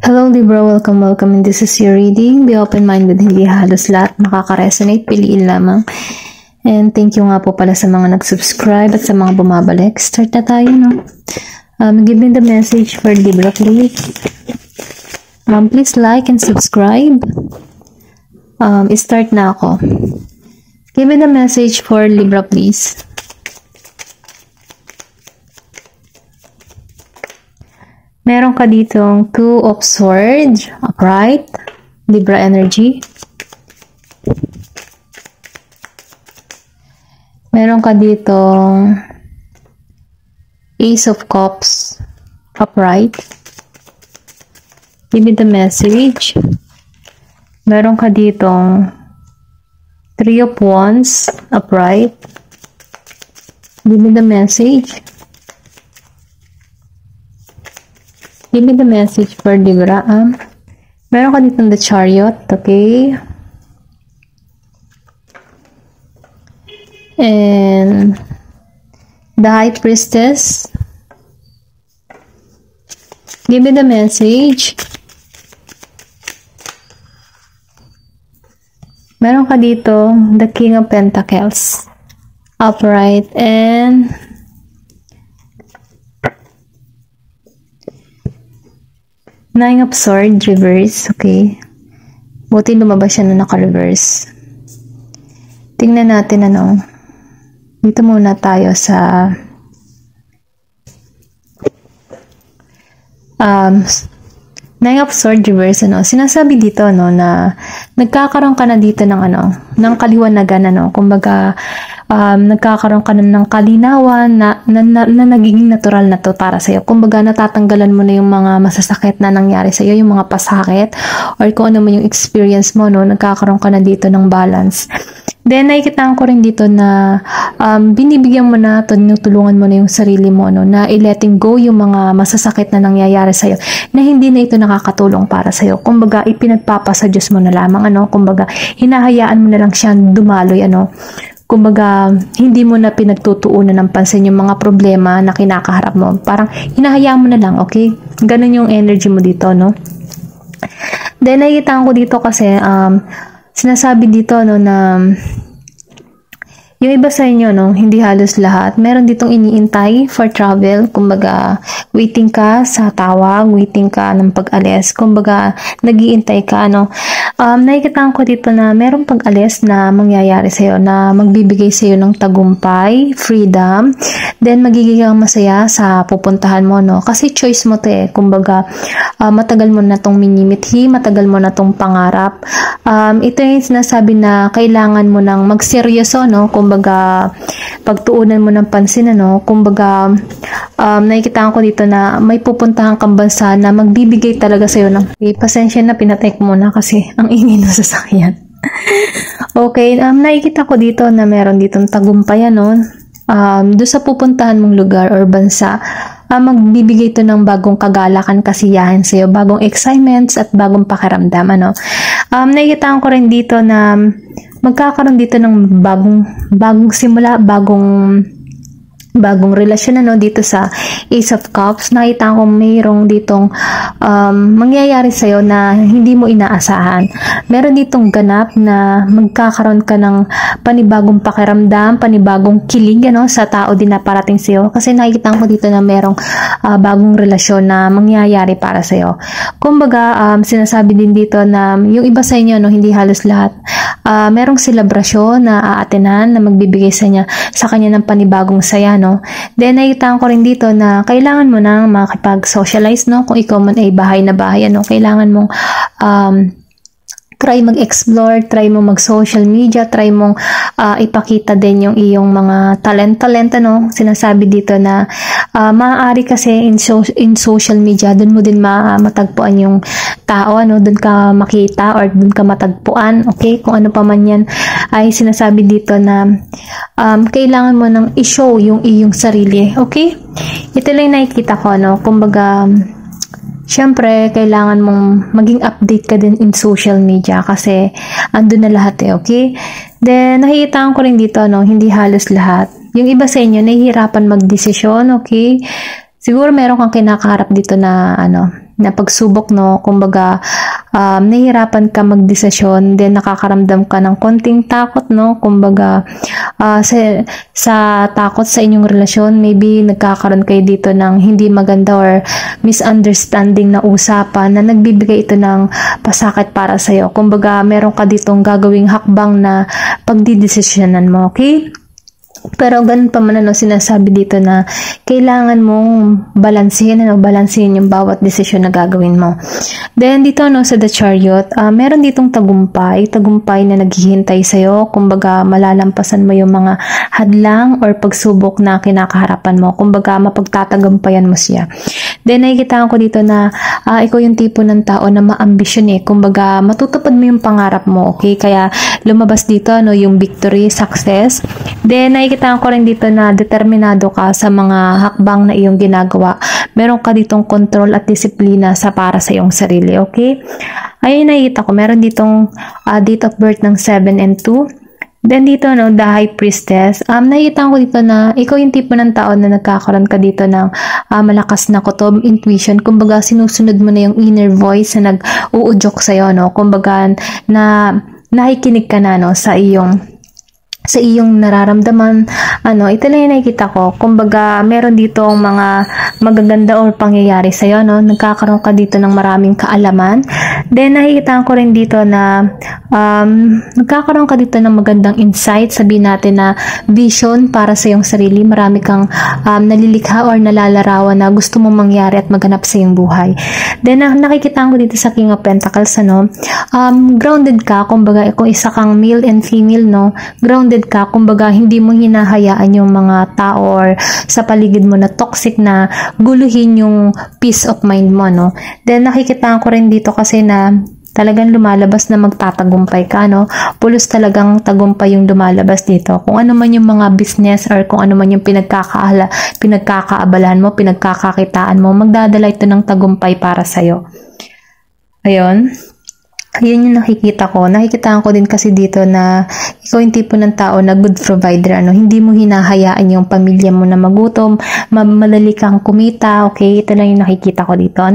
Hello Libra, welcome and this is your reading. Be open-minded, hindi halos lahat makaka-resonate, piliin lamang. And thank you nga po pala sa mga nag-subscribe at sa mga bumabalik. Start na tayo, no? Give me the message for Libra, please. Please like and subscribe. Start na ako. Give me the message for Libra, please. Meron ka ditong Two of Swords, upright, Libra energy. Meron ka ditong Ace of Cups, upright. Give me the message. Meron ka ditong Three of Wands, upright. Give me the message. Give me the message for Libra. Meron ka dito the Chariot, okay? And the High Priestess. Give me the message. Meron ka dito the King of Pentacles, upright, and Nine of Swords, reverse, okay. Buti lumabas siya na naka-reverse. Tingnan natin ano. Dito muna tayo sa Nine of Swords, reverse, ano. Sinasabi dito, no, na nagkakaroon ka na dito ng ano, ng kaliwanagan, ano. Kumbaga, nagkakaroon ka na ng kalinawan na nagiging natural na to para sa'yo. Kumbaga, natatanggalan mo na yung mga masasakit na nangyari sa'yo, yung mga pasakit, or kung ano man yung experience mo, no, nagkakaroon ka na dito ng balance. Then, nakikita ko rin dito na binibigyan mo na, tinutulungan mo na yung sarili mo, no, na i-letting go yung mga masasakit na nangyayari sa'yo, na hindi na ito nakakatulong para sa'yo. Kumbaga, ipinagpapasa Diyos mo na lamang, ano, kumbaga, hinahayaan mo na lang siyang dumaloy, ano. Kumbaga, hindi mo na pinagtutuunan ng pansin yung mga problema na kinakaharap mo. Parang, hinahayaan mo na lang, okay? Ganun yung energy mo dito, no? Then, nakikita ko dito kasi, sinasabi dito, no, na yung iba sa inyo, no, hindi halos lahat, meron ditong iniintay for travel. Kumbaga, waiting ka sa tawag, waiting ka ng pag-alis. Kumbaga, nag-iintay ka, no. Nakikita ko dito na merong pag-alis na mangyayari sa'yo, na magbibigay sa'yo ng tagumpay, freedom, then magiging masaya sa pupuntahan mo, no. Kasi choice mo to eh. Kumbaga, matagal mo na tong minimithi, matagal mo na tong pangarap. Ito yung sinasabi na kailangan mo nang magseryoso, no. Kumbaga, pagtuunan mo ng pansin, ano. Kumbaga, nakikita ko dito na may pupuntahan kang bansa na magbibigay talaga sa'yo ng pasensya na, pinatay ko muna kasi ang ingay ng sasakyan. Okay, nakikita ko dito na meron ditong tagumpay, ano. Doon sa pupuntahan mong lugar or bansa, magbibigay ito ng bagong kagalakan, kasiyahan sa'yo, bagong excitements at bagong pakiramdam, ano. Nakikita ko rin dito na magkakaroon dito ng bagong simula, bagong relasyon, ano, dito sa Ace of Cups. Nakita ko mayroong ditong mangyayari sa'yo na hindi mo inaasahan. Meron ditong ganap na magkakaroon ka ng panibagong pakiramdam, panibagong kilig, ano, sa tao din na parating sa'yo. Kasi nakikita ko dito na merong bagong relasyon na mangyayari para sa'yo. Kumbaga, sinasabi din dito na yung iba sa inyo, no, hindi halos lahat, merong selebrasyon na aatenan na magbibigay sa kanya ng panibagong saya, no. Then, nakita ko rin dito na kailangan mo nang makipag-socialize, no. Kung ikaw man ay bahay na bahay, ano, kailangan mong try mag-explore, try mo mag-social media, try mong ipakita din yung iyong mga talent, ano. Sinasabi dito na maaari kasi in social media, dun mo din matagpuan yung tao, ano, dun ka makita or dun ka matagpuan, okay? Kung ano pa man yan, ay sinasabi dito na kailangan mo nang i-show yung iyong sarili, okay? Ito lang nakikita ko, no. Kumbaga, syempre, kailangan mong maging update ka din in social media kasi andun na lahat eh, okay? Then, nakikita ko rin dito, no, hindi halos lahat. Yung iba sa inyo, nahihirapan magdesisyon, okay? Siguro meron kang kinakaharap dito na, ano, na pagsubok, no? Kumbaga, nahihirapan ka magdesisyon, then nakakaramdam ka ng konting takot, no? Kumbaga, sa takot sa inyong relasyon, maybe nagkakaroon kayo dito ng hindi maganda or misunderstanding na usapan na nagbibigay ito ng pasakit para sa'yo. Kumbaga, meron ka ditong gagawing hakbang na pagdidesisyonan mo, okay? Pero ganun pa man, sinasabi dito na kailangan mong balansehin yung bawat desisyon na gagawin mo. Then dito sa The Chariot, meron ditong tagumpay na naghihintay sa'yo. Kumbaga malalampasan mo yung mga hadlang or pagsubok na kinakaharapan mo. Kumbaga mapagtatagampayan mo siya. Then nakikita ko dito na ikaw yung tipo ng tao na maambisyon Kumbaga matutupad mo yung pangarap mo, okay? Kaya lumabas dito yung victory, success. Then nakikita ko rin dito na determinado ka sa mga hakbang na iyong ginagawa. Meron ka ditong control at disiplina para sa iyong sarili, okay? Ayun, nakikita ko, meron ditong date of birth ng 7 and 2. Then dito, the High Priestess, nakikita ko dito na ikaw yung tipo ng tao na nagkakaroon ka dito ng malakas na kutob, intuition. Kumbaga, sinusunod mo na yung inner voice na nag-uudyok sa'yo, no? Kumbaga, nakikinig ka na, sa iyong nararamdaman, ito lang yung nakikita ko. Kumbaga, meron dito ang mga magaganda or pangyayari sa'yo, nagkakaroon ka dito ng maraming kaalaman. Then, nakikita ko rin dito na nagkakaroon ka dito ng magandang insight, sabihin natin na vision para sa iyong sarili. Marami kang nalilikha or nalalarawan na gusto mong mangyari at maganap sa iyong buhay. Then, nakikita ko dito sa King of Pentacles, grounded ka, kumbaga, kung isa kang male and female, grounded ka, kumbaga hindi mo hinahayaan yung mga tao or sa paligid mo na toxic na guluhin yung peace of mind mo, Then nakikita ko rin dito kasi na talagang lumalabas na magtatagumpay ka, Pulos talagang tagumpay yung lumalabas dito. Kung ano man yung mga business or kung ano man yung pinagkakaabalahan mo, pinagkakakitaan mo, magdadala ito ng tagumpay para sa'yo. Ayun. Yun yung nakikita ko. Nakikita ko din kasi dito na ikaw yung tipo ng tao na good provider. Hindi mo hinahayaan yung pamilya mo na magutom, madali kang kumita. Okay, ito lang yung nakikita ko dito.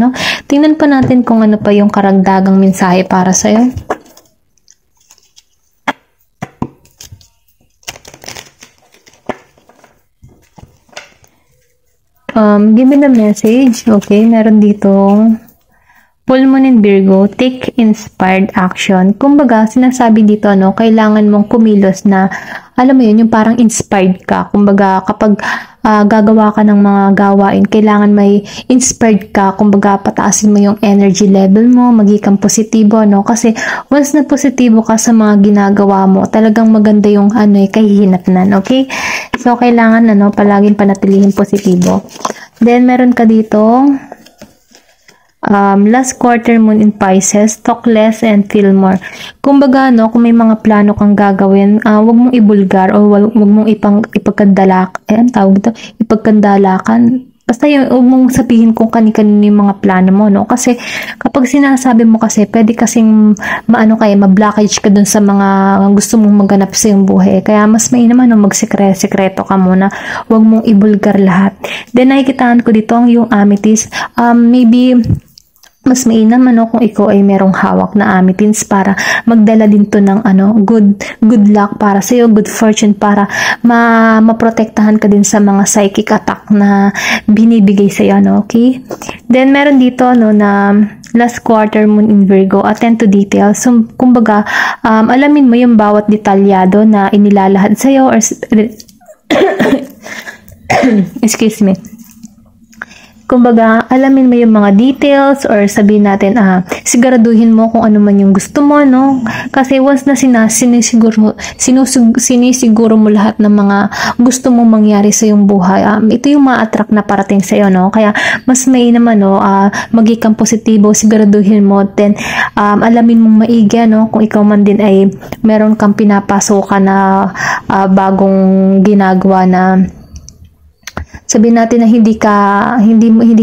Tingnan pa natin kung ano pa yung karagdagang mensahe para sa'yo. Give me the message. Okay, meron ditong Full Moon in Virgo, take inspired action. Kumbaga, sinasabi dito, kailangan mong kumilos na, alam mo yun, yung parang inspired ka. Kumbaga, kapag gagawa ka ng mga gawain, kailangan may inspired ka. Kumbaga, pataasin mo yung energy level mo, maging kang positibo, Kasi, once na positibo ka sa mga ginagawa mo, talagang maganda yung kahihinatnan, okay? So, kailangan, palaging panatilihin positibo. Then, meron ka dito, last quarter moon in Pisces, talk less and feel more. Kumbaga, kung may mga plano kang gagawin, wag mong ibulgar o wag mong ipagkandalakan. Basta huwag mong sabihin kung kani-kanino yung mga plano mo, Kasi kapag sinasabi mo kasi, pwede kasing ma-blockage ka dun sa mga gusto mong maganap sa iyong buhay. Kaya mas mainam magsekreto ka muna. Huwag mong ibulgar lahat. Then nakikitahan ko dito yung amethyst. Maybe mas mainam kung ikaw ay merong hawak na amethyst para magdala din to ng good luck para sa iyo, good fortune para maprotektahan ka din sa mga psychic attack na binibigay sa iyo, okay? Then meron dito na last quarter moon in Virgo, attend to details. So kumbaga, alamin mo yung bawat detalyado na inilalahad sa iyo or excuse me. Kumbaga, alamin mo yung mga details or sabihin natin, siguraduhin mo kung ano man yung gusto mo, Kasi once na sinisiguro mo lahat ng mga gusto mong mangyari sa iyong buhay, ito yung ma-attract na parating sa iyo, Kaya mas may naman, maging kang positibo, siguraduhin mo, then alamin mong maigi, kung ikaw man din ay meron kang pinapasokan na bagong ginagawa na sabihin natin na hindi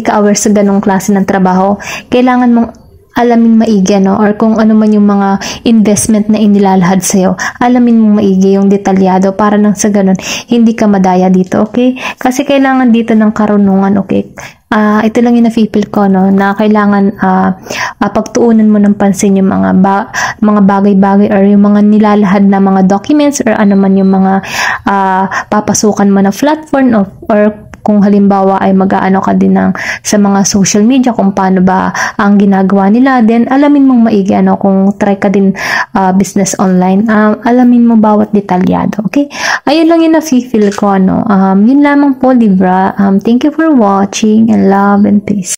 ka aware sa ganong klase ng trabaho, kailangan mong alamin maigi, no? Or kung ano man yung mga investment na inilalahad sa'yo, alamin mong maigi yung detalyado para nang sa ganun, hindi ka madaya dito, okay? Kasi kailangan dito ng karunungan, okay? Ito lang yung na-feel ko, no, na kailangan pagtuunan mo ng pansin yung mga bagay-bagay or yung mga nilalahad na mga documents or ano man yung mga papasukan mo na platform or kung halimbawa ay mag-aano ka din sa mga social media kung paano ba ang ginagawa nila, then alamin mong maigi, ano, kung try ka din business online, alamin mo bawat detalyado, okay? Ayun lang yung na-feel ko, no? Yun lamang po, Libra. Thank you for watching and love and peace.